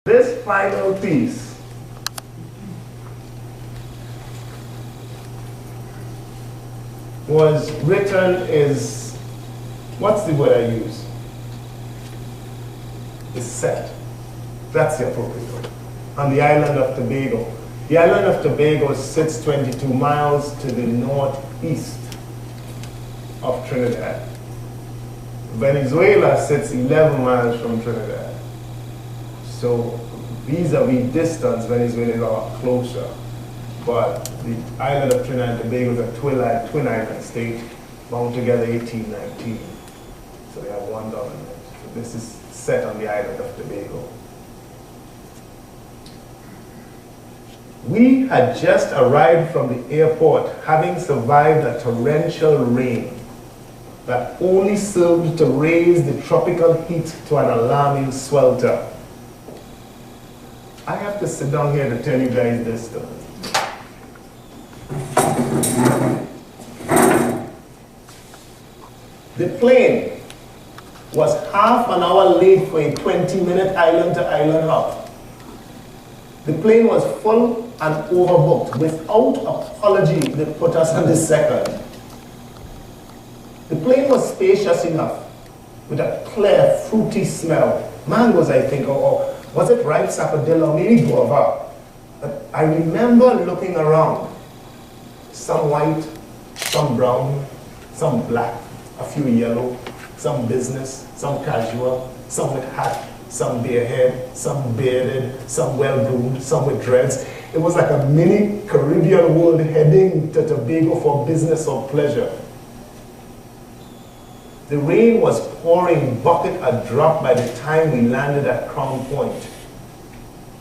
This final piece was written is, what's the word I use? Is set. That's the appropriate word. On the island of Tobago. The island of Tobago sits 22 miles to the northeast of Trinidad. Venezuela sits 11 miles from Trinidad. So vis-a-vis distance, Venezuela is a lot closer. But the island of Trinidad and Tobago is a twin island state, bound together 1819. So they have one government. So this is set on the island of Tobago. We had just arrived from the airport, having survived a torrential rain that only served to raise the tropical heat to an alarming swelter. I have to sit down here to tell you guys this story. The plane was half an hour late for a 20-minute island-to-island hop. The plane was full and overbooked. Without apology, they put us on the second. The plane was spacious enough, with a clear, fruity smell. Mangoes, I think, or was it ripe sapodilla, maybe guava? But I remember looking around. Some white, some brown, some black, a few yellow, some business, some casual, some with hat, some barehead, some bearded, some well-groomed, some with dreads. It was like a mini Caribbean world heading to Tobago for business or pleasure. The rain was pouring bucket a drop by the time we landed at Crown Point.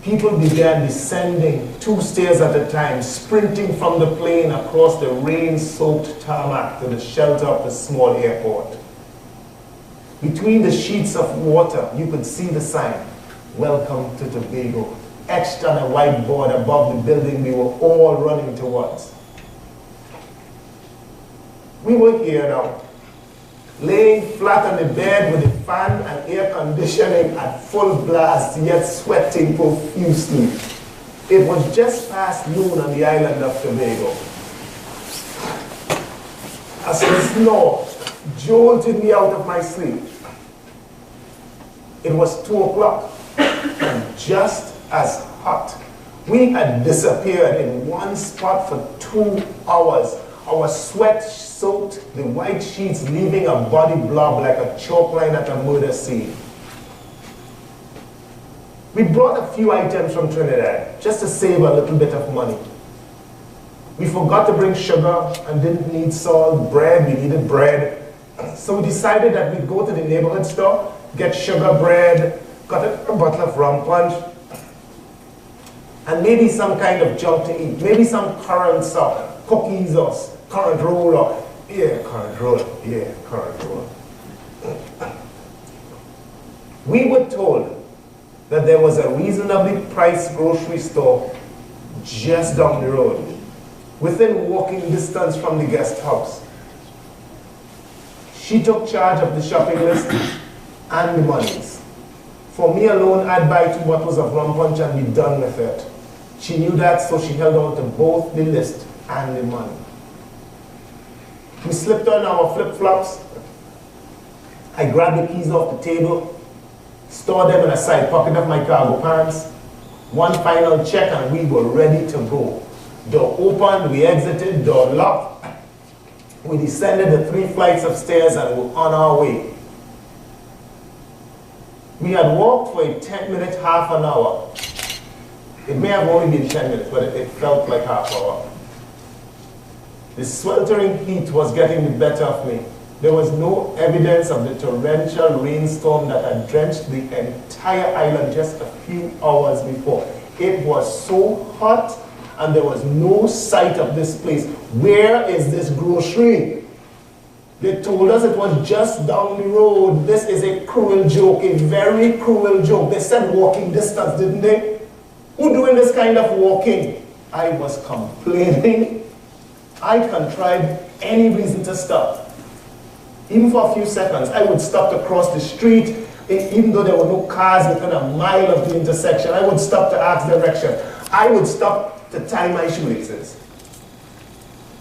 People began descending 2 stairs at a time, sprinting from the plane across the rain-soaked tarmac to the shelter of the small airport. Between the sheets of water, you could see the sign, "Welcome to Tobago," etched on a whiteboard above the building we were all running towards. We were here now, laying flat on the bed with the fan and air conditioning at full blast, yet sweating profusely. It was just past noon on the island of Tobago. A snore jolted me out of my sleep. It was 2 o'clock, and just as hot. We had disappeared in one spot for 2 hours. Our sweat soaked the white sheets, leaving a body blob like a chalk line at a murder scene. We brought a few items from Trinidad, just to save a little bit of money. We forgot to bring sugar and didn't need salt. Bread, we needed bread. So we decided that we'd go to the neighborhood store, get sugar bread, got a bottle of rum punch, and maybe some kind of junk to eat. Maybe some currants or cookies or currant roll or, currant roll. We were told that there was a reasonably priced grocery store just down the road, within walking distance from the guest house. She took charge of the shopping list and the monies. For me alone, I'd buy 2 bottles of rum punch and be done with it. She knew that, so she held on to both the list and the money. We slipped on our flip-flops. I grabbed the keys off the table, stored them in a side pocket of my cargo pants. One final check and we were ready to go. Door opened, we exited, door locked. We descended the 3 flights of stairs and were on our way. We had walked for a 10-minute, half an hour. It may have only been 10 minutes, but it felt like half an hour. The sweltering heat was getting the better of me. There was no evidence of the torrential rainstorm that had drenched the entire island just a few hours before. It was so hot, and there was no sight of this place. Where is this grocery? They told us it was just down the road. This is a cruel joke, a very cruel joke. They said walking distance, didn't they? Who doing this kind of walking? I was complaining. I contrived any reason to stop. Even for a few seconds, I would stop to cross the street Even though there were no cars within a mile of the intersection, I would stop to ask direction. I would stop to tie my shoelaces.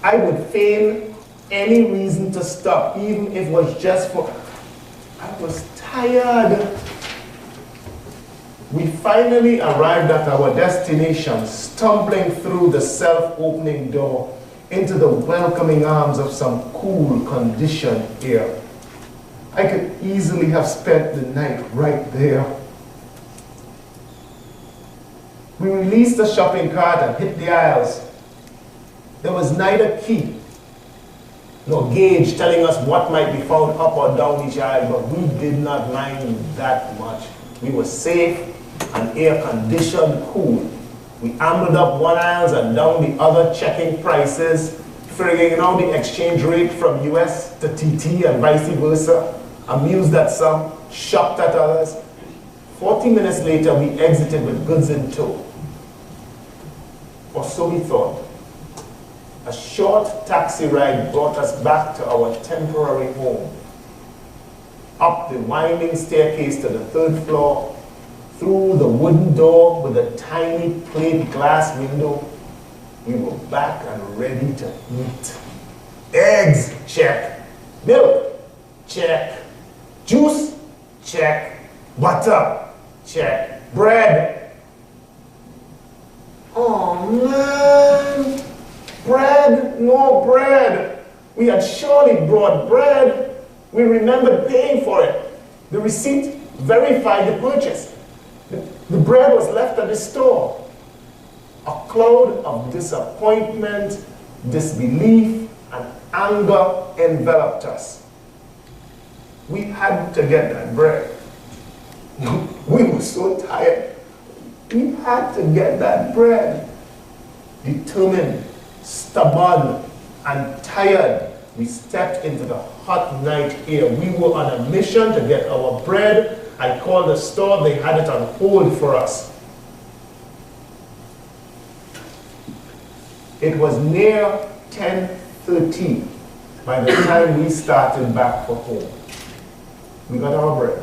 I would feign any reason to stop, even if it was just for... I was tired. We finally arrived at our destination, stumbling through the self-opening door into the welcoming arms of some cool, conditioned air. I could easily have spent the night right there. We released the shopping cart and hit the aisles. There was neither key nor gauge telling us what might be found up or down each aisle, but we did not mind that much. We were safe and air-conditioned cool. We ambled up one aisle and down the other, checking prices, figuring out the exchange rate from US to TT and vice versa, amused at some, shocked at others. 40 minutes later, we exited with goods in tow. Or so we thought. A short taxi ride brought us back to our temporary home. Up the winding staircase to the 3rd floor, through the wooden door with a tiny plate glass window, we were back and ready to eat. Eggs, check. Milk, check. Juice, check. Butter, check. Bread. Oh man. Bread? No bread. We had surely brought bread. We remembered paying for it. The receipt verified the purchase. The bread was left at the store. A cloud of disappointment, disbelief, and anger enveloped us. We had to get that bread. We were so tired. We had to get that bread. Determined, stubborn, and tired, we stepped into the hot night air. We were on a mission to get our bread. I called the store, they had it on hold for us. It was near 10:13 by the time we started back for home. We got our bread.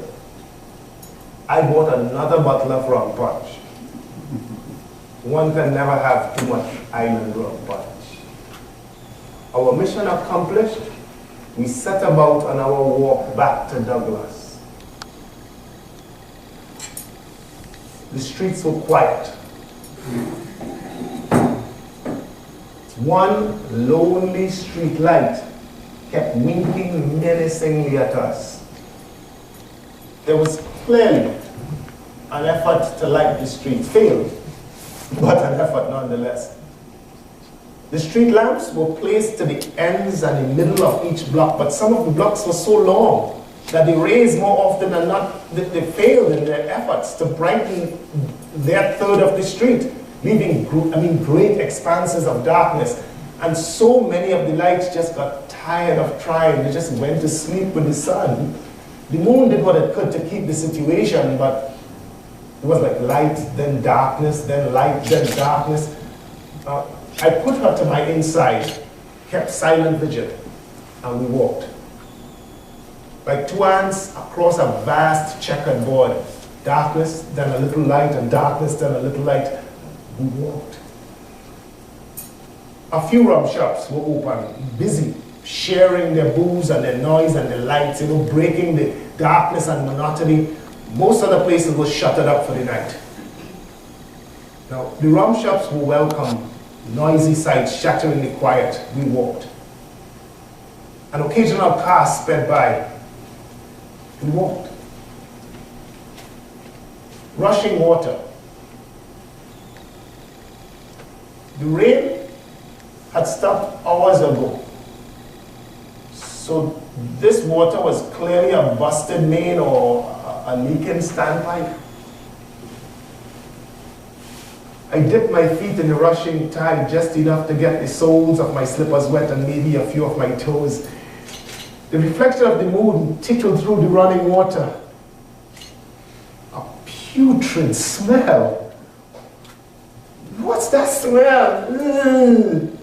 I bought another bottle of rum punch. One can never have too much island rum punch. Our mission accomplished, we set about on our walk back to Douglas. The streets were quiet. One lonely street light kept winking menacingly at us. There was clearly an effort to light the streets, failed, but an effort nonetheless. The street lamps were placed to the ends and the middle of each block, but some of the blocks were so long that the rays more often than not, they failed in their efforts to brighten their third of the street, leaving great expanses of darkness. And so many of the lights just got tired of trying. They just went to sleep with the sun. The moon did what it could to keep the situation, but it was like light, then darkness, then light, then darkness. I put her to my inside, kept silent vigil, and we walked. Like two ants across a vast checkered board. Darkness, then a little light, and darkness, then a little light. We walked. A few rum shops were open, busy, sharing their booze and their noise and their lights, breaking the darkness and monotony. Most other places were shuttered up for the night. Now, the rum shops were welcome. Noisy sights shattering the quiet. We walked. An occasional car sped by. We walked. Rushing water. The rain had stopped hours ago. So this water was clearly a busted main or a leaking standpipe. I dipped my feet in the rushing tide just enough to get the soles of my slippers wet and maybe a few of my toes. The reflection of the moon tickled through the running water. A putrid smell. What's that smell? Ugh.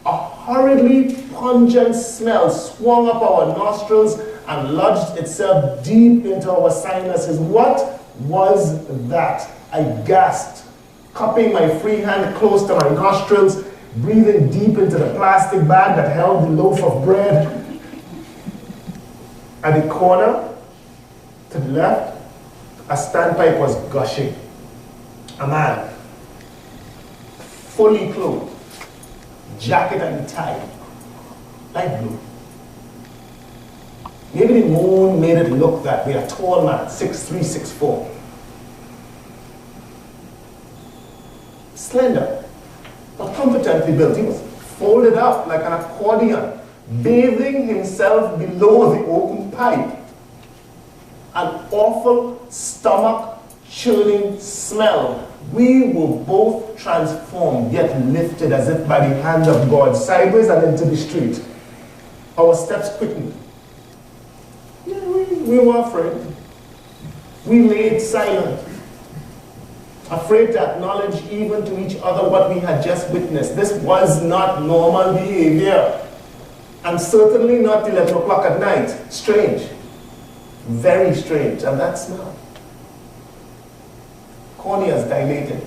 A horridly pungent smell swung up our nostrils and lodged itself deep into our sinuses. What was that? I gasped, cupping my free hand close to my nostrils, breathing deep into the plastic bag that held the loaf of bread. At the corner, to the left, a standpipe was gushing. A man, fully clothed, jacket and tie, light blue. Maybe the moon made it look that way. A tall man, 6'3", 6'4". Slender, but competently built. He was folded up like an accordion, bathing himself below the open pipe. An awful stomach-churning smell. We were both transformed, yet lifted as if by the hand of God, sideways and into the street. Our steps quickened. Yeah, we were afraid. We laid silent, afraid to acknowledge even to each other what we had just witnessed. This was not normal behavior, and certainly not 11 o'clock at night. Strange, very strange, and that smell. Corneas dilated,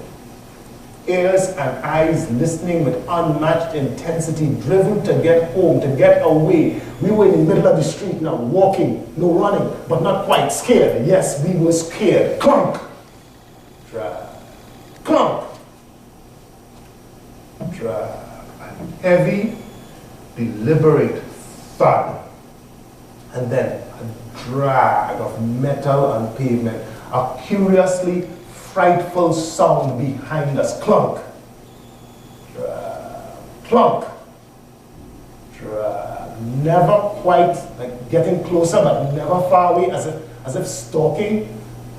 ears and eyes listening with unmatched intensity, driven to get home, to get away. We were in the middle of the street now, walking, no running, but not quite scared. Yes, we were scared. Clunk! Drag. Clunk! Drag. A heavy, deliberate thud. And then a drag of metal on pavement. A curiously frightful sound behind us. Clunk. Drag. Clunk. Drag. Never quite, like getting closer, but never far away, as if stalking.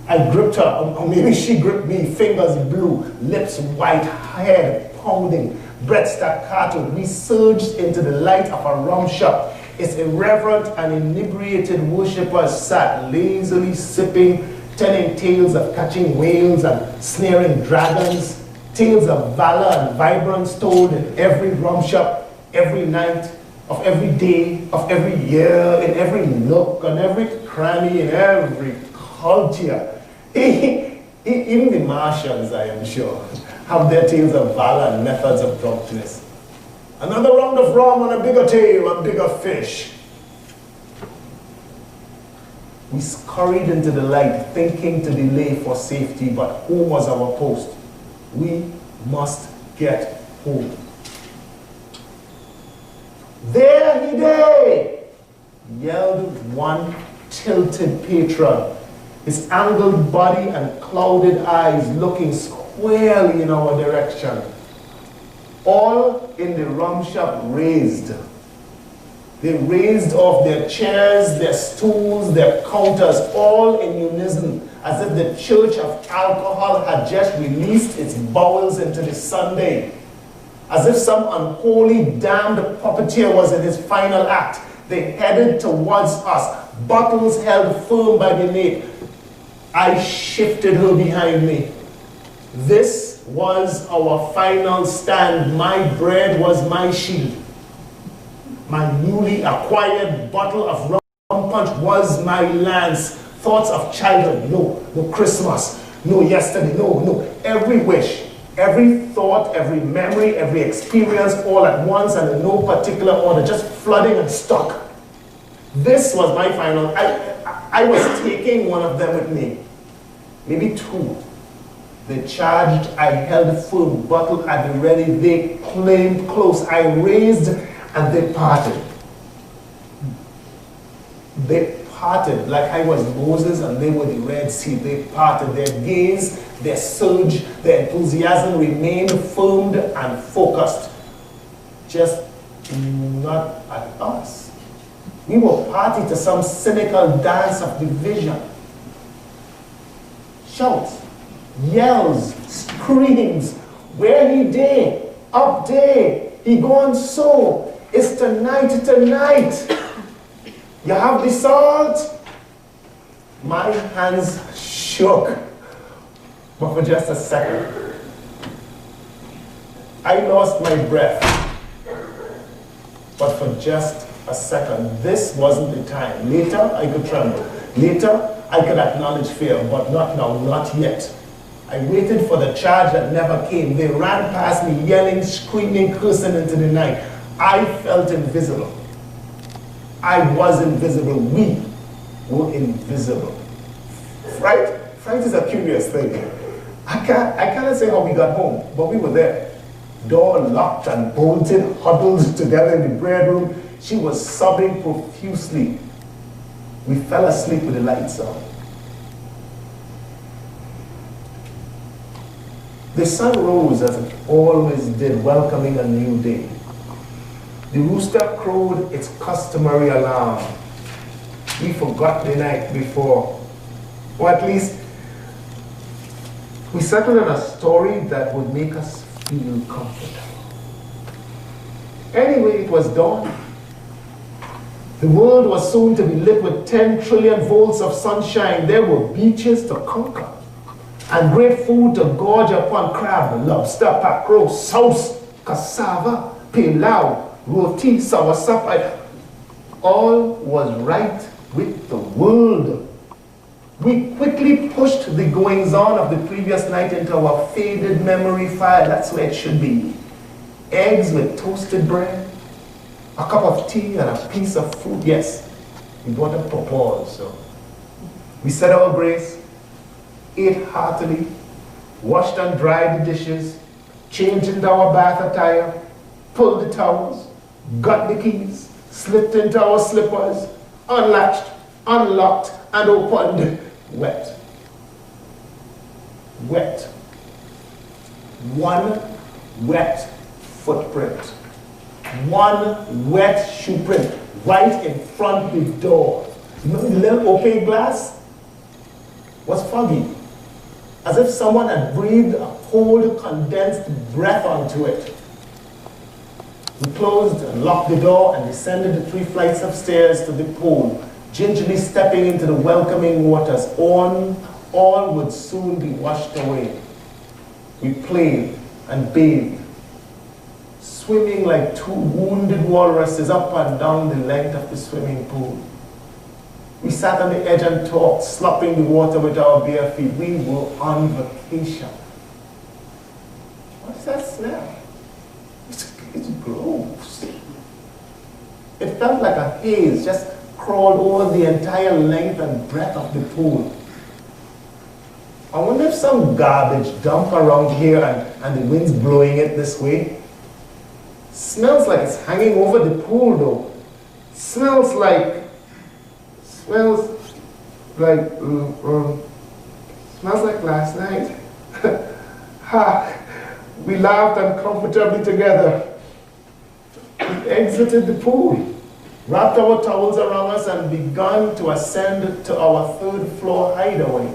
I gripped her, or maybe she gripped me, fingers blue, lips white, head pounding, breath staccato. We surged into the light of a rum shop. Its irreverent and inebriated worshippers sat lazily sipping, telling tales of catching whales and snaring dragons, tales of valor and vibrance told in every rum shop, every night, of every day, of every year, in every nook, on every cranny, in every culture. Even the Martians, I am sure, have their tales of valor and methods of drunkenness. Another round of rum on a bigger tail, a bigger fish. We scurried into the light, thinking to delay for safety, but home was our post. We must get home. There he day! Yelled one tilted patron, his angled body and clouded eyes looking squarely in our direction. All in the rum shop raised. They raised off their chairs, their stools, their counters, all in unison, as if the church of alcohol had just released its bowels into the Sunday. As if some unholy, damned puppeteer was in his final act. They headed towards us, bottles held firm by the nape. I shifted her behind me. This was our final stand. My bread was my shield. My newly acquired bottle of rum punch was my lance. Thoughts of childhood, no Christmas, no yesterday, no. Every wish, every thought, every memory, every experience, all at once and in no particular order, just flooding and stuck. This was my final. I was taking one of them with me, maybe two. They charged, I held firm, bottle at the ready, they claimed close. I raised and they parted. They parted like I was Moses and they were the Red Sea. They parted. Their gaze, their surge, their enthusiasm remained firmed and focused. Just not at us. We were party to some cynical dance of division. Shouts, yells, screams, where he day, up day, he gone so, it's tonight. You have the salt? My hands shook, but for just a second. I lost my breath, but for just a second. This wasn't the time. Later, I could tremble. Later, I could acknowledge fear, but not now, not yet. I waited for the charge that never came. They ran past me, yelling, screaming, cursing into the night. I felt invisible. I was invisible. We were invisible. Fright is a curious thing. I cannot say how we got home, but we were there. Door locked and bolted, huddled together in the bedroom. She was sobbing profusely. We fell asleep with the lights on. The sun rose as it always did, welcoming a new day. The rooster crowed its customary alarm. We forgot the night before, or at least we settled on a story that would make us feel comfortable. Anyway, it was dawn. The world was soon to be lit with 10 trillion volts of sunshine. There were beaches to conquer and great food to gorge upon: crab, lobster, mackerel, sauce, cassava, pilau, roti, soursop. All was right with the world. We quickly pushed the goings-on of the previous night into our faded memory file. That's where it should be. Eggs with toasted bread, a cup of tea and a piece of fruit. Yes, we bought a pawpaws. So we said our grace, ate heartily, washed and dried the dishes, changed into our bath attire, pulled the towels, got the keys, slipped into our slippers, unlatched, unlocked, and opened. Wet. Wet. One wet footprint. One wet shoe print right in front of the door. You know the little opaque glass was foggy, as if someone had breathed a cold, condensed breath onto it. We closed and locked the door and descended the 3 flights of stairs to the pool, gingerly stepping into the welcoming waters. All would soon be washed away. We played and bathed, swimming like 2 wounded walruses up and down the length of the swimming pool. We sat on the edge and talked, slopping the water with our bare feet. We were on vacation. What's that smell? It's gross. It felt like a haze just crawled over the entire length and breadth of the pool. I wonder if some garbage dumped around here and the wind's blowing it this way. Smells like it's hanging over the pool though. Smells like last night. Ha! We laughed uncomfortably together. We exited the pool, wrapped our towels around us, and began to ascend to our 3rd floor hideaway.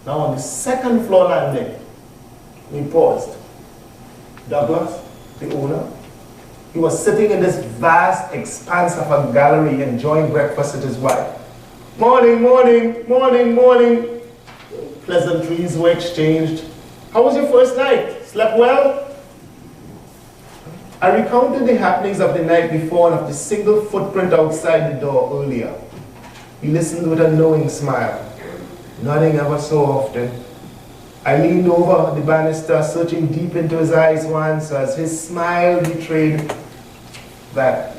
Now on the 2nd floor landing, we paused. Douglas, the owner, he was sitting in this vast expanse of a gallery enjoying breakfast with his wife. Morning, morning, morning, morning. Pleasantries were exchanged. How was your first night? Slept well? I recounted the happenings of the night before and of the single footprint outside the door earlier. He listened with a knowing smile, nodding ever so often. I leaned over the banister, searching deep into his eyes once as his smile betrayed that.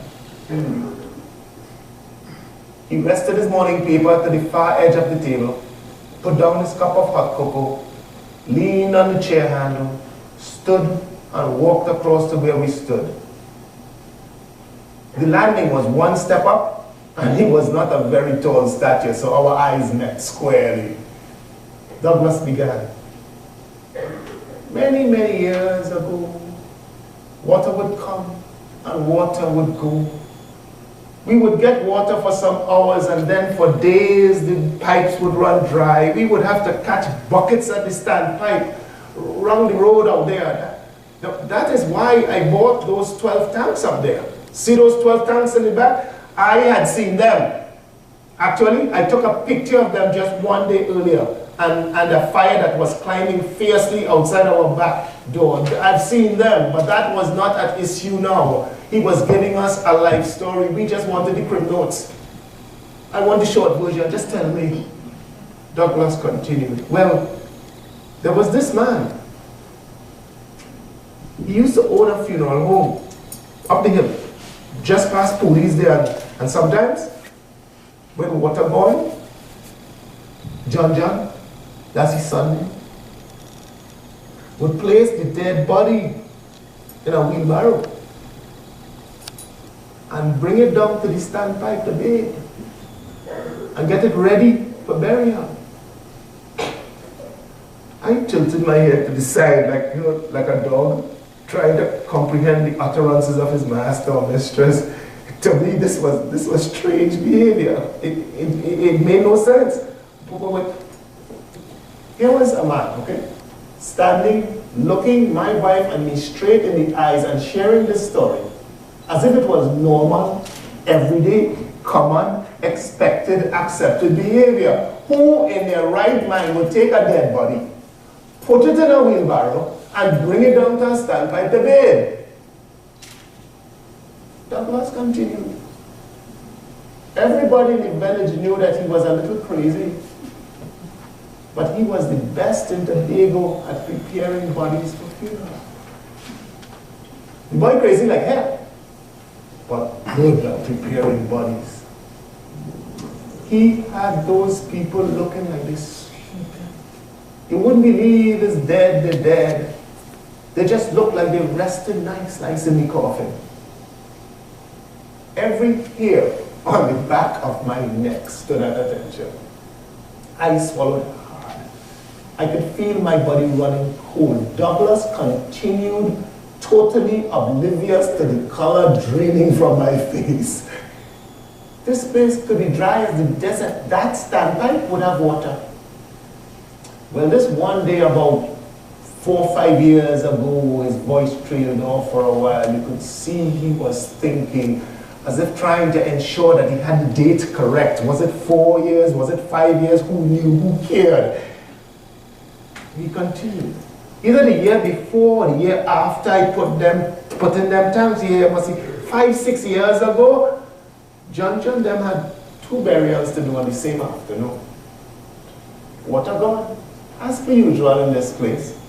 He rested his morning paper to the far edge of the table, put down his cup of hot cocoa, leaned on the chair handle, stood and walked across to where we stood. The landing was 1 step up, and he was not a very tall stature, so our eyes met squarely. Douglas began. Many, many years ago, water would come and water would go. We would get water for some hours, and then for days the pipes would run dry. We would have to catch buckets at the standpipe around the road out there. That is why I bought those 12 tanks up there. See those 12 tanks in the back? I had seen them. Actually, I took a picture of them just 1 day earlier, and a fire that was climbing fiercely outside our back door. I've seen them, but that was not at issue now. He was giving us a life story. We just wanted the crib notes. I want the short version. Just tell me. Douglas continued. Well, there was this man. He used to own a funeral home up the hill, just past police there. And sometimes, when water boiled, John, that's his son name, would place the dead body in a wheelbarrow and bring it down to the standpipe to bathe and get it ready for burial. I tilted my head to the side like, like a dog trying to comprehend the utterances of his master or mistress. To me, this was strange behavior. It made no sense. But here was a man, okay, standing, looking my wife and me straight in the eyes and sharing this story as if it was normal, everyday, common, expected, accepted behavior. Who in their right mind would take a dead body, put it in a wheelbarrow, and bring it down to a standpipe to bathe? Douglas continued. Everybody in the village knew that he was a little crazy, but he was the best in Tobago at preparing bodies for funeral. The boy crazy like hell, but good at preparing bodies. He had those people looking like this. You wouldn't believe it's dead, they're dead. They just look like they rested nice in the coffin. Every hair on the back of my neck stood at attention. I swallowed hard. I could feel my body running cold. Douglas continued, totally oblivious to the color draining from my face. This place could be dry as the desert. That standpipe would have water. Well, this one day about 4 or 5 years ago, his voice trailed off for a while. You could see he was thinking, as if trying to ensure that he had the date correct. Was it 4 years? Was it 5 years? Who knew? Who cared? He continued. Either the year before or the year after I put in them times here, must be 5, 6 years ago, John them had 2 burials to do on the same afternoon. Water gone, as per usual in this place.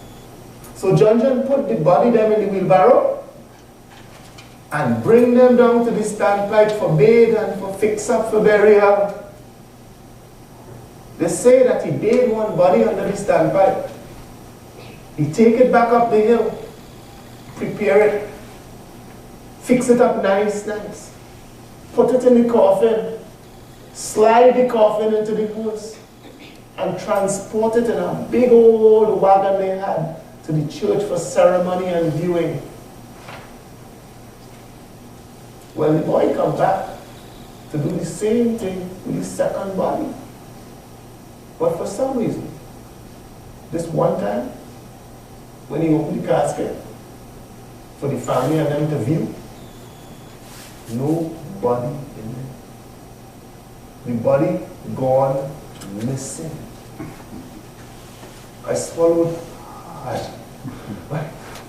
So John put the body them in the wheelbarrow and bring them down to the standpipe for bathe and for fix up for burial. They say that he bathed one body under the standpipe. He take it back up the hill, prepare it, fix it up nice, put it in the coffin, slide the coffin into the hearse, and transport it in a big old wagon they had to the church for ceremony and viewing. Well, the boy come back to do the same thing with the second body. But for some reason, this one time, when he opened the casket for the family and them to view, no body in there. The body gone missing. I swallowed hard.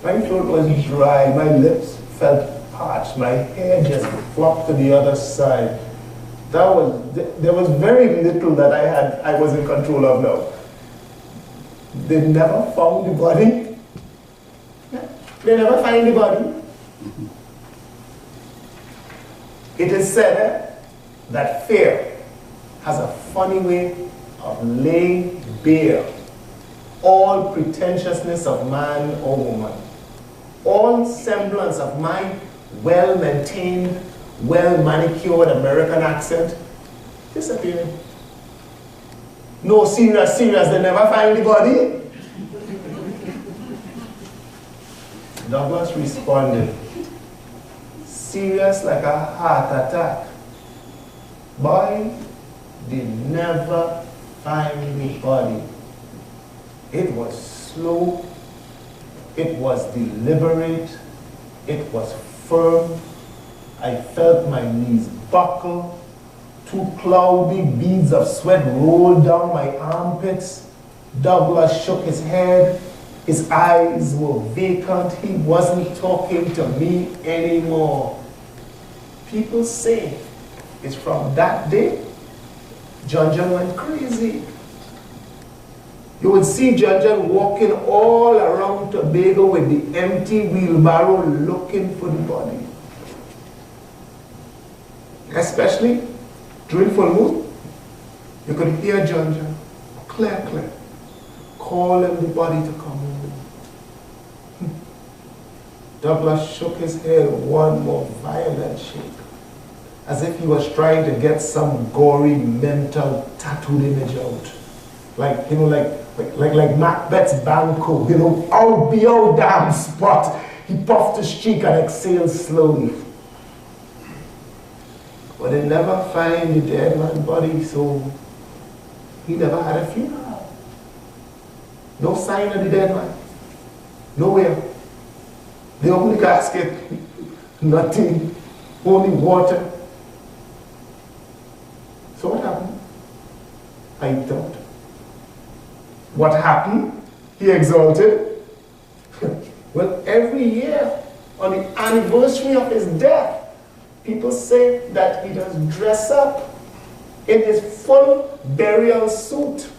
My throat was dry, my lips felt parched, my hair just flopped to the other side. There was very little that I was in control of now. They never found the body. They never find the body. It is said that fear has a funny way of laying bare all pretentiousness of man or woman, all semblance of my well-maintained, well-manicured American accent disappeared. No, serious, they never find the body. Douglas responded, serious like a heart attack. Boy, they never find the body. It was slow, it was deliberate, it was firm. I felt my knees buckle. 2 cloudy beads of sweat rolled down my armpits. Douglas shook his head. His eyes were vacant. He wasn't talking to me anymore. People say it's from that day, John went crazy. You would see John walking all around Tobago with the empty wheelbarrow looking for the body. Especially during full moon, you could hear John clear, calling the body to come home. Douglas shook his head one more violent shake, as if he was trying to get some gory mental tattooed image out. Like, you know, like Macbeth's Banco, you know, out be your damn spot. He puffed his cheek and exhaled slowly. But they never find the dead man's body, so he never had a funeral. No sign of the dead man. Nowhere. The only casket, nothing, only water. So what happened? I thought. What happened? He exulted. Well, every year, on the anniversary of his death, people say that he does dress up in his full burial suit.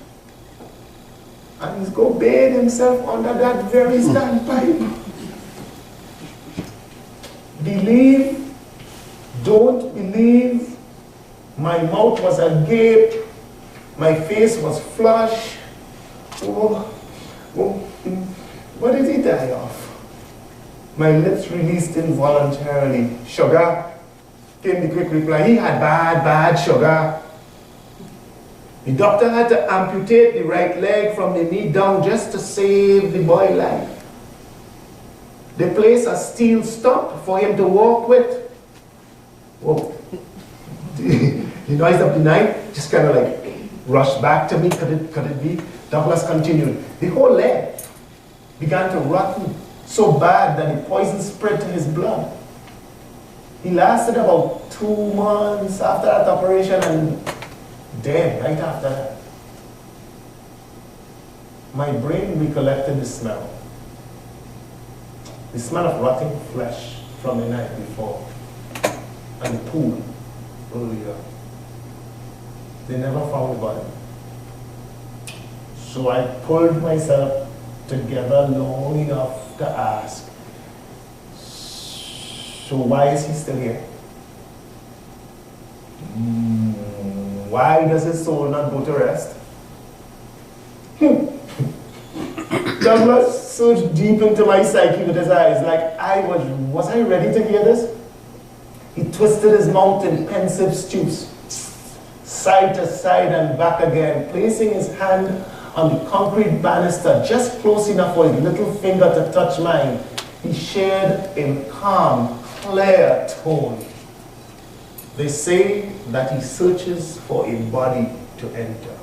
And he's go bathe himself under that very standpipe. Believe, don't believe. My mouth was agape. My face was flush. What did he die of? My lips released involuntarily. Sugar, came the quick reply. He had bad sugar. The doctor had to amputate the right leg from the knee down just to save the boy's life. They placed a steel stump for him to walk with. Whoa. The noise of the night just kind of like rushed back to me. Could it be? Douglas continued. The whole leg began to rotten so bad that the poison spread to his blood. He lasted about 2 months after that operation and dead right after that. My brain recollected the smell. The smell of rotting flesh from the night before and the pool earlier. They never found the body. So I pulled myself together long enough to ask, so why is he still here? Why does his soul not go to rest? Douglas searched deep into my psyche with his eyes like was I ready to hear this? He twisted his mouth in pensive stoops, side to side and back again, placing his hand on the concrete banister just close enough for his little finger to touch mine. He shared in calm, clear tone. They say that he searches for a body to enter.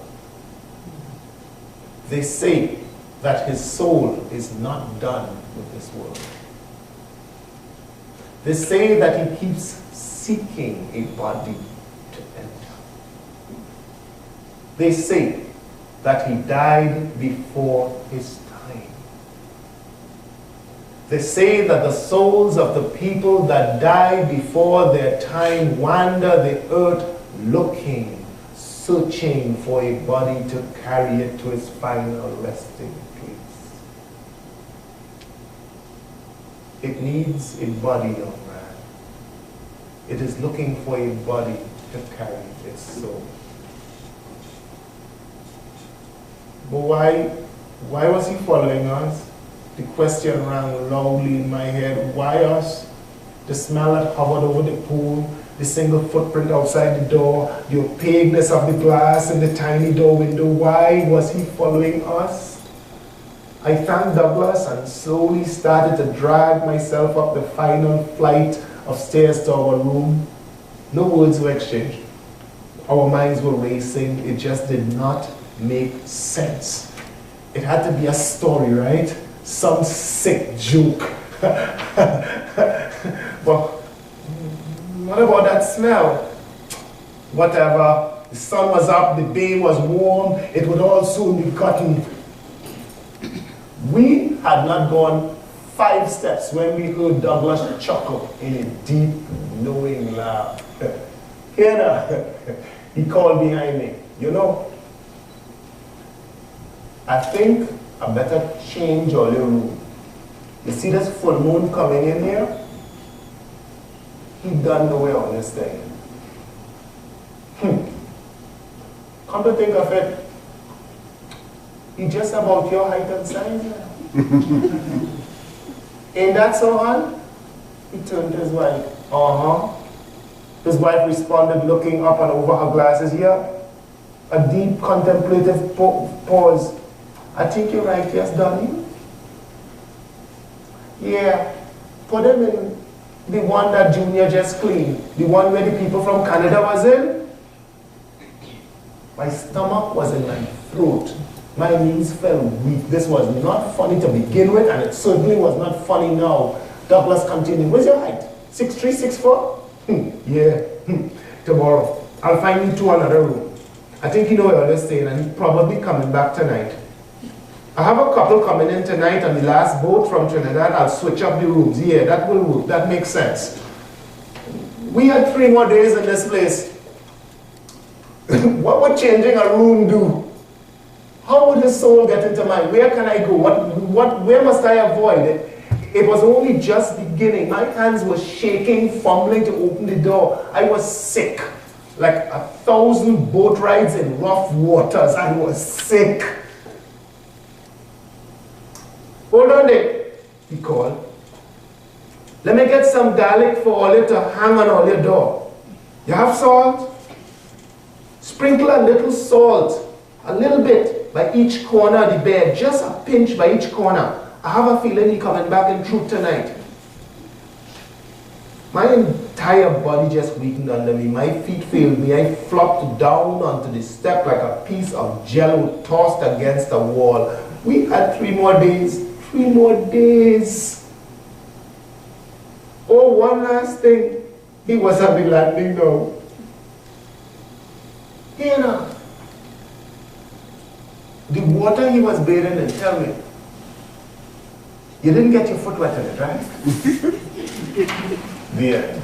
They say that his soul is not done with this world. They say that he keeps seeking a body to enter. They say that he died before his time. They say that the souls of the people that died before their time wander the earth looking, searching for a body to carry it to its final resting place. It needs a body, young man. It is looking for a body to carry its soul. But why was he following us? The question rang loudly in my head. Why us? The smell that hovered over the pool, the single footprint outside the door, the opaqueness of the glass in the tiny door window. Why was he following us? I thanked Douglas and slowly started to drag myself up the final flight of stairs to our room. No words were exchanged. Our minds were racing. It just did not make sense. It had to be a story, right? Some sick joke. But what about that smell? Whatever. The sun was up, the bay was warm, it would all soon be gotten. We had not gone 5 steps when we heard Douglas chuckle in a deep, knowing laugh. Here now, he called behind me. You know, I think I better change all your room. You see this full moon coming in here? He done nowhere on this thing. Come to think of it, he just about your height and size now. Ain't that so, hon? He turned to his wife. His wife responded, looking up and over her glasses. Yeah, a deep contemplative pause. I think you're right, yes, Donnie. Yeah, put him in the one that Junior just cleaned, the one where the people from Canada was in. My stomach was in my throat. My knees felt weak. This was not funny to begin with, and it certainly was not funny now. Douglas continued, where's your height? 6'3", 6'4"? Yeah, tomorrow. I'll find you 2 another room. I think you know where you're staying, and he's probably coming back tonight. I have a couple coming in tonight on the last boat from Trinidad. I'll switch up the rooms. Yeah, that will work. That makes sense. We had 3 more days in this place. What would changing a room do? How would his soul get into mine? Where can I go? Where must I avoid it? It was only just beginning. My hands were shaking, fumbling to open the door. I was sick. Like 1,000 boat rides in rough waters. I was sick. Hold on there, he called. Let me get some garlic for all it to hang on all your door. You have salt? Sprinkle a little salt, a little bit by each corner of the bed, just a pinch by each corner. I have a feeling he's coming back in truth tonight. My entire body just weakened under me. My feet failed me. I flopped down onto the step like a piece of jello tossed against a wall. We had 3 more days. 3 more days. Oh, one last thing. He was at the landing now. Here now. The water he was bathing in, tell me. You didn't get your foot wet in it, right? The end.